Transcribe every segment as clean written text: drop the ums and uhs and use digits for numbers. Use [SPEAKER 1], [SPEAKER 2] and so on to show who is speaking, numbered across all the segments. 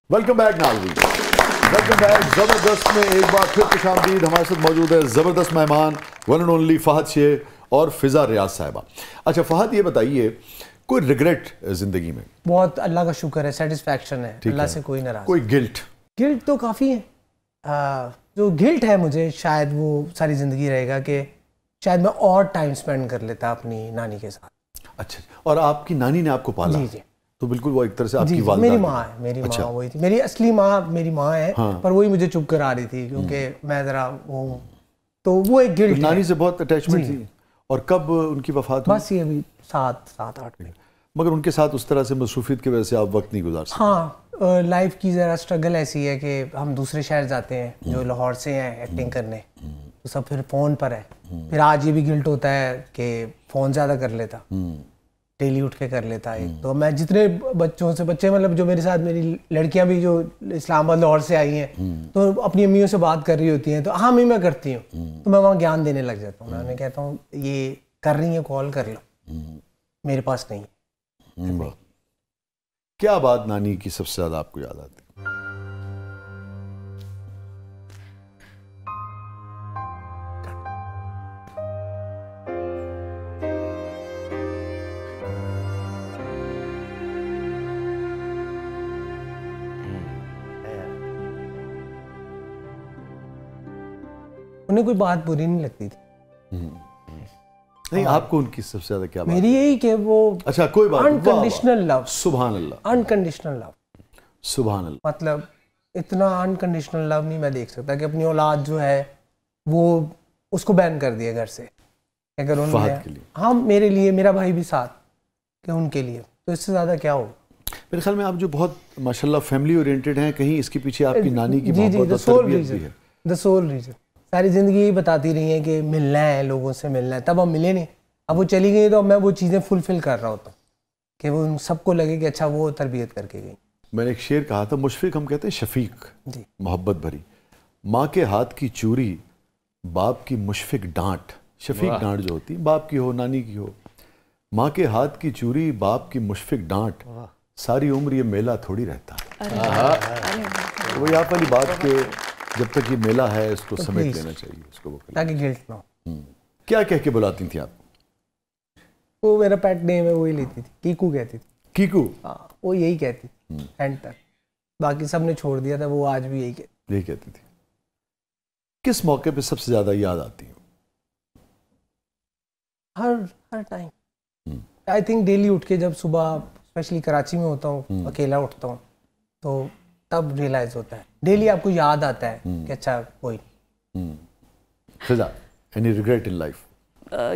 [SPEAKER 1] Welcome back ناظرین، welcome back زبردست میں ایک بار پھر خوش آمدید. ہمارے ساتھ موجود ہے زبردست مہمان ون اینڈ اونلی فہد شیخ اور فضا ریاض صاحبہ. اچھا فہد، یہ بتائیے کوئی ریگریٹ زندگی میں؟
[SPEAKER 2] بہت اللہ کا شکر ہے، سیٹسفیکشن ہے، اللہ سے کوئی ناراض.
[SPEAKER 1] کوئی گلٹ؟
[SPEAKER 2] گلٹ تو کافی ہے. جو گلٹ ہے مجھے شاید وہ ساری زندگی رہے گا کہ شاید میں اور ٹائم سپینڈ کر لیتا اپنی نانی کے ساتھ.
[SPEAKER 1] اچھا، اور آپ کی نانی نے آپ کو پالا؟
[SPEAKER 2] جی جی،
[SPEAKER 1] تو بالکل وہ ایک طرح سے آپ کی والدہ.
[SPEAKER 2] میری ماں ہے، میری ماں وہی تھی. میری اصلی ماں میری ماں ہے، پر وہی مجھے چپ کرا رہی تھی کیونکہ میں ذرا وہ ہوں. تو وہ ایک گلٹ.
[SPEAKER 1] نانی سے بہت اٹیچمنٹ تھی. اور کب ان کی وفات ہوئی؟
[SPEAKER 2] بس یہ ابھی 7-8 میں.
[SPEAKER 1] مگر ان کے ساتھ اس طرح سے مصروفیت کی وجہ سے آپ وقت نہیں گزار سکتے؟
[SPEAKER 2] ہاں، لائف کی ذرا اسٹرگل ایسی ہے کہ ہم دوسرے شہر جاتے ہیں، جو لاہور سے ہیں ایکٹنگ کرنے، تو سب پھر فون پر ہے. پھر آج یہ بھی گلٹ ہوتا ہے کہ فون زیادہ کر لیتا، ڈیلی اٹھ کے کر لیتا. ایک تو میں جتنے بچے مطلب جو میرے ساتھ، میری لڑکیاں بھی جو اسلام آباد لاہور سے آئی ہیں، تو اپنی امیوں سے بات کر رہی ہوتی ہیں تو ہاں میں کرتی ہوں، تو میں وہاں گیان دینے لگ جاتا ہوں. میں انہیں کہتا ہوں یہ کر رہی ہیں کال کر لو، میرے پاس نہیں.
[SPEAKER 1] کیا بات نانی کی سب سے زیادہ آپ کو یاد آتی؟
[SPEAKER 2] انہیں کوئی بات بری نہیں لگتی تھی.
[SPEAKER 1] نہیں، آپ کو ان کی سب سے زیادہ کیا بات؟
[SPEAKER 2] میری یہی کہ وہ
[SPEAKER 1] اچھا کوئی بات،
[SPEAKER 2] انکنڈیشنل لو.
[SPEAKER 1] سبحان اللہ،
[SPEAKER 2] انکنڈیشنل لو.
[SPEAKER 1] سبحان اللہ.
[SPEAKER 2] مطلب اتنا انکنڈیشنل لو نہیں میں دیکھ سکتا کہ اپنی اولاد جو ہے وہ اس کو بین کر دیا گھر سے. اگر انہوں نے ہاں میرے لیے، میرا بھائی بھی ساتھ، کہ ان کے لیے، تو اس سے زیادہ کیا ہو.
[SPEAKER 1] میرے خیال میں آپ جو بہت ماشاءاللہ فیملی اورینٹڈ ہیں، کہیں اس کے پیچھے آپ کی نانی کی محبت اور تربیت بھی ہے.
[SPEAKER 2] دا سول ریزن. ساری زندگی یہی بتاتی رہی ہیں کہ ملنا ہے، لوگوں سے ملنا ہے. تب ہم ملے نہیں، اب وہ چلی گئی تو میں وہ چیزیں فلفل کر رہا ہوتا ہوں کہ وہ سب کو لگے کہ اچھا وہ تربیت کر کے گئی. میں
[SPEAKER 1] نے ایک شعر کہا تھا، مشفق ہم کہتے ہیں شفیق،
[SPEAKER 2] جی،
[SPEAKER 1] محبت بھری. ماں کے ہاتھ کی چوری، باپ کی مشفق ڈانٹ. شفیق ڈانٹ جو ہوتی باپ کی ہو، نانی کی ہو. ماں کے ہاتھ کی چوری، باپ کی مشفق ڈانٹ، ساری عمر یہ میلہ تھوڑی رہتا. وہی آپ والی بات کہ جب تک یہ میلہ ہے اس کو سمیٹ لینا چاہیے، اس کو
[SPEAKER 2] تاکہ گلٹ نہ ہو.
[SPEAKER 1] کیا کہہ کے بلاتی تھیں آپ؟
[SPEAKER 2] وہ میرا پیٹ نیم ہے، وہی لیتی تھی، کیکو کہتی تھی.
[SPEAKER 1] کیکو؟
[SPEAKER 2] ہاں، وہ یہی کہتی تھی اینڈ تک. باقی سب نے چھوڑ دیا تھا، وہ آج بھی یہی
[SPEAKER 1] کہتی تھی. کس موقع پہ سب سے زیادہ یاد آتی ہیں؟
[SPEAKER 2] ہر ٹائم. آئی تھنک ڈیلی اٹھ کے جب صبح اسپیشلی کراچی میں ہوتا ہوں، اکیلا اٹھتا ہوں، تو تب ریئلائز ہوتا ہے. ڈیلی آپ کو یاد آتا ہے کہ اچھا کوئی.
[SPEAKER 1] فضا، any regret in life?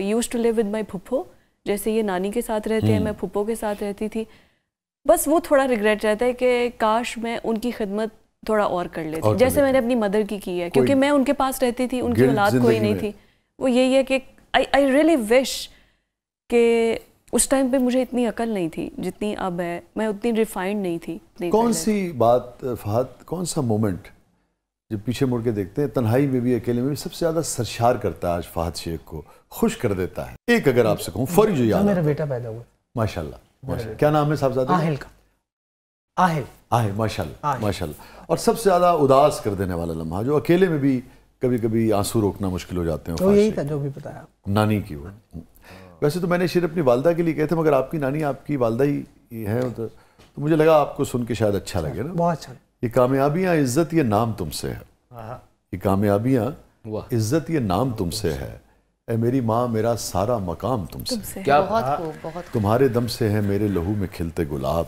[SPEAKER 3] used to live with my پھپھو. جیسے یہ نانی کے ساتھ رہتے ہیں، میں پھپھو کے ساتھ رہتی تھی. بس وہ تھوڑا ریگریٹ رہتا ہے کہ کاش میں ان کی خدمت تھوڑا اور کر لیتی، جیسے میں نے اپنی مدر کی ہے، کیونکہ میں ان کے پاس رہتی تھی، ان کی اولاد کوئی نہیں تھی. وہ یہی ہے کہ I really wish کہ اس ٹائم پہ مجھے اتنی عقل نہیں تھی جتنی اب ہے، میں اتنی ریفائنڈ نہیں تھی.
[SPEAKER 1] کون سی بات فہد، کون سا مومنٹ جب پیچھے مڑ کے دیکھتے ہیں، تنہائی میں بھی اکیلے میں بھی، سب سے زیادہ سرشار کرتا ہے آج فہد شیخ کو، خوش کر دیتا ہے؟ ایک اگر آپ سے کہوں فوری جو یاد.
[SPEAKER 2] میرا بیٹا پیدا ہوا.
[SPEAKER 1] ماشاءاللہ. کیا نام ہے صاحبزادے؟
[SPEAKER 2] آہل کا. آہل.
[SPEAKER 1] ماشاءاللہ ماشاءاللہ. اور سب سے زیادہ اداس کر دینے والا لمحہ جو اکیلے میں بھی کبھی کبھی آنسو روکنا مشکل ہو جاتے ہیں؟
[SPEAKER 2] وہ یہی تھا جو بھی بتایا
[SPEAKER 1] نانی کی. وہ ویسے تو میں نے شعر اپنی والدہ کے لیے کہے تھے، مگر آپ کی نانی آپ کی والدہ ہی ہے، تو مجھے لگا آپ کو سن کے شاید اچھا لگے نا.
[SPEAKER 2] بہت اچھا.
[SPEAKER 1] یہ کامیابیاں عزت یہ نام تم سے ہے، یہ کامیابیاں عزت یہ نام تم سے ہے، اے میری ماں میرا سارا مقام تم سے. تمہارے دم سے ہے میرے لہو میں کھلتے گلاب،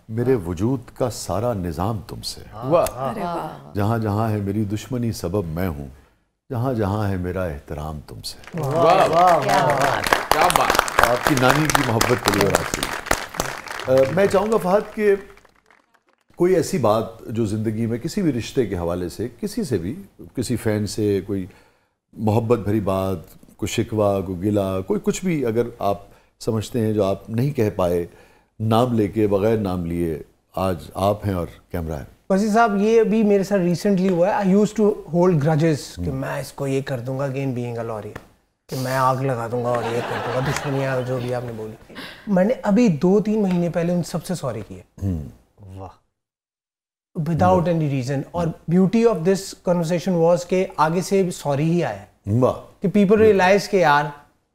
[SPEAKER 1] میرے وجود کا سارا نظام تم سے. جہاں جہاں ہے میری دشمنی سبب میں ہوں، جہاں جہاں ہے میرا احترام تم سے. آپ کی نانی کی محبت کے لیے. اور آپ سے میں چاہوں گا فہد کہ کوئی ایسی بات جو زندگی میں کسی بھی رشتے کے حوالے سے، کسی سے بھی، کسی فین سے کوئی محبت بھری بات، کوئی شکوہ، کوئی گلہ، کوئی کچھ بھی اگر آپ سمجھتے ہیں جو آپ نہیں کہہ پائے، نام لے کے، بغیر نام لیے، آج آپ ہیں اور کیمرہ ہے.
[SPEAKER 2] وسیع صاحب، یہ ابھی میرے ساتھ ریسنٹلی ہوا ہے. آئی یوز ٹو ہولڈ گرجز کہ میں اس کو یہ کر دوں گا اگین بینگ اے لوریئر، کہ میں آگ لگا دوں گا اور یہ کر دوں گا، دشمنیاں جو بھی آپ نے بولی. میں نے ابھی 2-3 مہینے پہلے ان سب سے سوری کی ہے.
[SPEAKER 1] واہ.
[SPEAKER 2] Without any reason. اور beauty of this conversation was کہ آگے سے سوری ہی آیا کہ پیپل ریئلائز کہ یار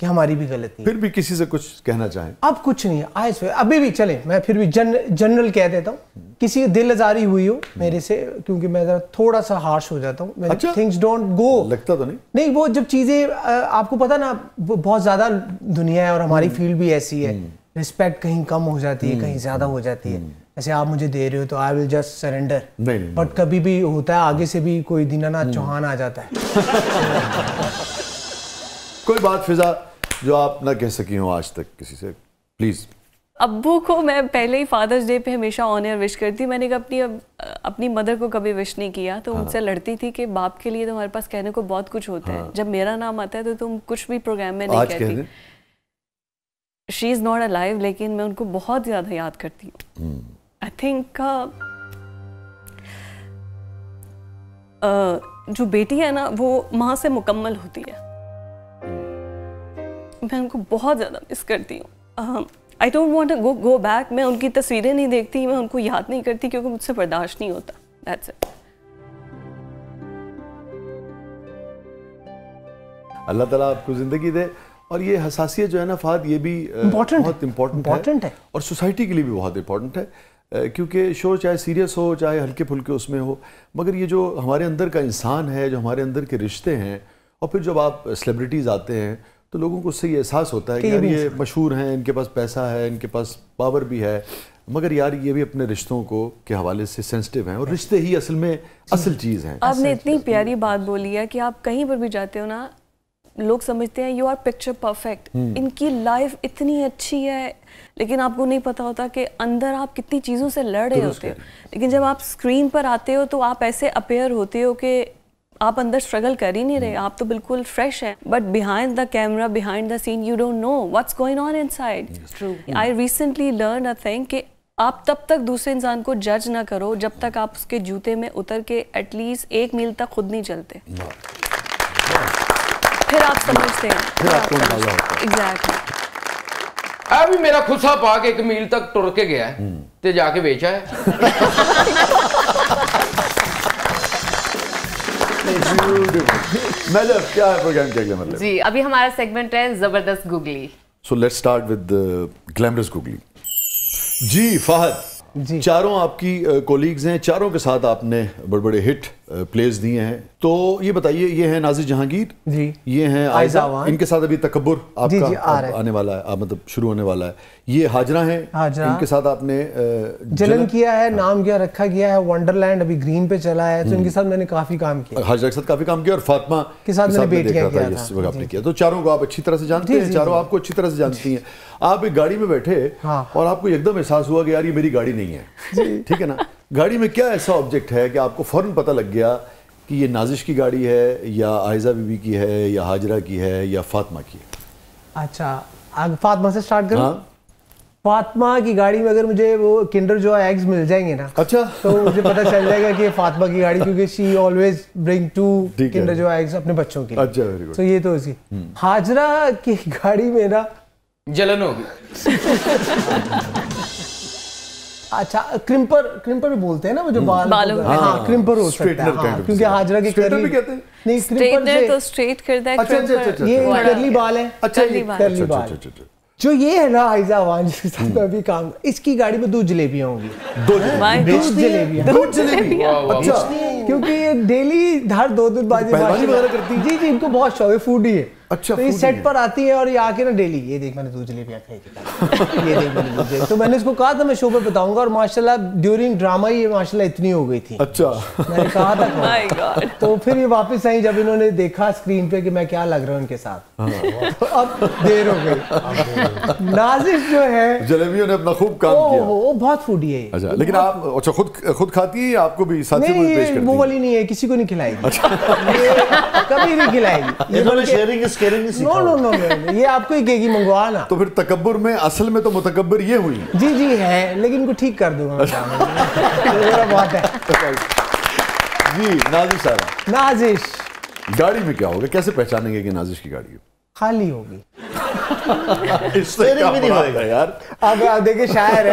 [SPEAKER 2] کہ ہماری بھی غلطی.
[SPEAKER 1] پھر بھی کسی سے کچھ کہنا چاہیں؟
[SPEAKER 2] اب کچھ نہیں ہے, ابھی بھی چلیں میں پھر بھی جنرل کہہ دیتا ہوں, کسی دل آزاری ہوئی ہو میرے سے, کیونکہ میں ذرا تھوڑا سا ہارش ہو جاتا ہوں, تھنگس ڈونٹ گو,
[SPEAKER 1] لگتا تو نہیں,
[SPEAKER 2] وہ جب چیزیں آپ کو پتا نا بہت زیادہ دنیا ہے اور ہماری فیلڈ بھی ایسی ہے, رسپیکٹ کہیں کم ہو جاتی ہے کہیں زیادہ ہو جاتی ہے. ایسے آپ مجھے دے رہے ہو تو آئی ول جسٹ سرینڈر, بٹ کبھی بھی ہوتا ہے آگے سے بھی کوئی دیناناتھ چوہان آ جاتا ہے.
[SPEAKER 1] کوئی بات فضا جو آپ نہ کہہ سکی ہوں آج تک کسی سے, پلیز.
[SPEAKER 3] ابو کو میں پہلے ہی فادرز ڈے پہ ہمیشہ آن ایئر وش کرتی ہوں. میں نے اپنی مدر کو کبھی وش نہیں کیا, تو مجھ سے لڑتی تھی کہ باپ کے لیے تمہارے پاس کہنے کو بہت کچھ ہوتا ہے, جب میرا نام آتا ہے تو تم کچھ بھی پروگرام میں نہیں کہتی. شی از ناٹ الائیو, لیکن میں ان کو بہت زیادہ یاد کرتی ہوں. آئی تھنک جو بیٹی ہے نا وہ ماں سے مکمل ہوتی ہے. میں ان کو بہت زیادہ مس کرتی ہوں. I don't want to go back. میں ان کی تصویریں نہیں دیکھتی, میں ان کو یاد نہیں کرتی کیونکہ مجھ سے برداشت نہیں ہوتا. That's it.
[SPEAKER 1] اللہ تعالیٰ آپ کو زندگی دے. اور یہ حساسیت جو ہے نا فہد, یہ بھی بہت امپورٹنٹ ہے اور سوسائٹی کے لیے بھی بہت امپورٹنٹ ہے, کیونکہ شو چاہے سیریس ہو چاہے ہلکے پھلکے اس میں ہو, مگر یہ جو ہمارے اندر کا انسان ہے, جو ہمارے اندر کے رشتے ہیں, اور پھر جب آپ سیلیبریٹیز آتے ہیں تو لوگوں کو اس سے یہ احساس ہوتا ہے کہ یار یہ مشہور ہیں, ان کے پاس پیسہ ہے, ان کے پاس پاور بھی ہے, مگر یار یہ بھی اپنے رشتوں کو کے حوالے سے سینسٹیو ہیں, اور رشتے ہی اصل میں اصل چیز ہیں.
[SPEAKER 3] آپ نے اتنی پیاری بات بولی ہے کہ آپ کہیں پر بھی جاتے ہو نا, لوگ سمجھتے ہیں یو آر پکچر پرفیکٹ, ان کی لائف اتنی اچھی ہے, لیکن آپ کو نہیں پتا ہوتا کہ اندر آپ کتنی چیزوں سے لڑ رہے ہوتے ہو. لیکن جب آپ اسکرین پر آتے ہو تو آپ ایسے اپیئر ہوتے ہو کہ آپ اندر اسٹرگل کر ہی نہیں رہے, آپ تو بالکل فریش ہیں, but behind the camera, behind the scene, you don't know what's going on inside. I recently learn a thing کہ آپ تب تک دوسرے انسان کو جج نہ کرو جب تک آپ اس کے جوتے میں اتر کے ایٹ لیسٹ 1 میل تک خود نہیں چلتے. پھر آپ سمجھتے ہیں ایگزیکٹلی.
[SPEAKER 4] بھی میرا خسا پا کے 1 میل تک ٹر کے گیا ہے تے جا کے بیچا ہے.
[SPEAKER 1] کیا ہے پروگرام کے اگلے مطلب؟
[SPEAKER 5] جی ابھی ہمارا سیگمنٹ ہے زبردست googly.
[SPEAKER 1] So let's start with glamorous googly. جی فہد, چاروں آپ کی کولیگز ہیں, چاروں کے ساتھ آپ نے بڑے بڑے ہٹ پلیز دیے ہیں, تو یہ بتائیے, یہ ہیں نازش جہانگیر,
[SPEAKER 2] جی
[SPEAKER 1] یہ ہیں آئزہ, ان کے ساتھ ابھی تکبر آپ کا آنے والا ہے, مطلب شروع ہونے والا ہے. یہ ہاجرہ ہیں, ان کے ساتھ آپ نے
[SPEAKER 2] جلن کیا ہے, نام کیا رکھا گیا ہے ونڈرلینڈ, ابھی گرین پہ چلا ہے, تو ان کے ساتھ میں نے کافی کام کیا.
[SPEAKER 1] ہاجرہ کے ساتھ کافی کام کیا, اور فاطمہ
[SPEAKER 2] کے ساتھ میں نے بیٹیاں کیا
[SPEAKER 1] تھا, اس وقت آپ نے کیا. تو چاروں کو آپ اچھی طرح سے جانتے ہیں, چاروں آپ کو اچھی طرح سے جانتی ہیں. آپ ایک گاڑی میں بیٹھے اور آپ کو ایک دم احساس ہوا کہ یار یہ میری گاڑی نہیں ہے, ٹھیک ہے نا. گاڑی میں کیا ایسا آبجیکٹ ہے کہ آپ کو فوراً پتہ لگ گیا کہ یہ نازش کی گاڑی ہے, یا آئزہ بی بی کی ہے, یا ہاجرہ کی ہے, یا فاطمہ کی ہے؟
[SPEAKER 2] اچھا فاطمہ سے سٹارٹ کروں. فاطمہ کی گاڑی میں اگر مجھے وہ کنڈر جو ایگز مل جائیں گے نا,
[SPEAKER 1] اچھا,
[SPEAKER 2] تو مجھے پتہ چل جائے گا کہ فاطمہ کی گاڑی, کیونکہ شی آلویز برنگ 2 کنڈر جو ایگز اپنے بچوں کے.
[SPEAKER 1] اچھا ویری گڈ.
[SPEAKER 2] تو یہ تو اس کی. ہاجرہ کی گاڑی میں نا
[SPEAKER 4] جلن ہوگی.
[SPEAKER 2] اچھا کرمپر بھی بولتے ہیں نا وہ جو بال, ہاں کرمپر ہو سکتا ہے, کیونکہ ہاجرہ کے کرلی نہیں, کرمپر
[SPEAKER 3] تو اسٹریٹ کرتا ہے,
[SPEAKER 2] یہ کرلی بال ہے. اچھا کرلی بال جو یہ ہے نا آئزہ وان جس کے ساتھ میں ابھی کام, اس کی گاڑی میں 2 جلیبیاں ہوں گی.
[SPEAKER 1] 2 جلیبیاں, اچھا,
[SPEAKER 2] کیونکہ یہ ڈیلی ہر 2 دن بعد
[SPEAKER 1] وغیرہ کرتی.
[SPEAKER 2] جی جی ان کو بہت شوق ہے, فوڈی ہے.
[SPEAKER 1] اچھا,
[SPEAKER 2] تو یہ سیٹ پر آتی ہے اور یہ آ کے نا ڈیلی یہ دیکھ میں نے 2 جلیبیاں کھائی تھی, یہ دیکھ میں نے 2. تو میں نے اس کو کہا تھا میں شو پہ بتاؤں گا, اور ماشاءاللہ ڈیورنگ ڈراما یہ ماشاءاللہ اتنی ہو گئی تھی.
[SPEAKER 1] اچھا,
[SPEAKER 2] میں نے کہا تھا. تو پھر یہ واپس آئی جب انہوں نے دیکھا اسکرین پہ کہ میں کیا لگ رہا ہوں ان کے ساتھ, تو اب دیر ہو گئی. نازش جو ہے
[SPEAKER 1] جلیبیوں نے اپنا خوب کام کیا,
[SPEAKER 2] وہ بہت فوڈی ہے.
[SPEAKER 1] اچھا, لیکن آپ اچھا خود کھاتی ہیں یا آپ کو بھی ساتھی کو پیش کرتی ہیں؟
[SPEAKER 2] وہ والی نہیں ہے, کسی کو نہیں کھلائے گی, کبھی نہیں کھلائے گی. نو, یہ آپ کو ہی کہے گی منگوانا.
[SPEAKER 1] تو پھر تکبر میں اصل میں تو متکبر یہ ہوئی.
[SPEAKER 2] جی جی ہے, لیکن ان کو ٹھیک کر دوں گا بات ہے.
[SPEAKER 1] جی نازش صاحبہ,
[SPEAKER 2] نازش
[SPEAKER 1] گاڑی میں کیا ہوگا, کیسے پہچانیں گے کہ نازش کی گاڑی ہے؟
[SPEAKER 2] خالی ہوگی.
[SPEAKER 1] اس سے بھی نہیں ہوئے گا یار.
[SPEAKER 2] اب دیکھیں شاعر ہے,